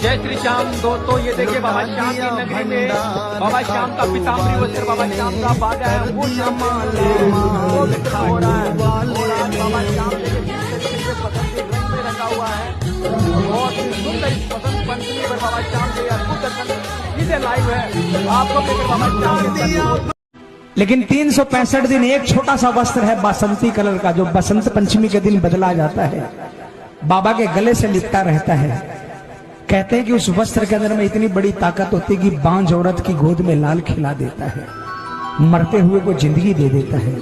जय श्री श्याम। दोस्तों ये देखिए बाबा श्याम की नगरी में बाबा श्याम का पीताम्बरी वस्त्र, बाबा श्याम का बाजा है, वो श्याम हो रहा है। और आज बाबा श्याम बसंत के रंग में रंगा हुआ है। बहुत ही सुंदर इस बसंत पंचमी पर बाबा श्याम के अद्भुत दर्शन सीधे लाइव है आपको लेकर बाबा श्याम। लेकिन 365 दिन एक छोटा सा वस्त्र है बासंती कलर का, जो बसंत पंचमी के दिन बदला जाता है, बाबा के गले से लिपटा रहता है। कहते हैं कि उस वस्त्र के अंदर में इतनी बड़ी ताकत होती है कि बांझ औरत की गोद में लाल खिला देता है, मरते हुए को जिंदगी दे देता है।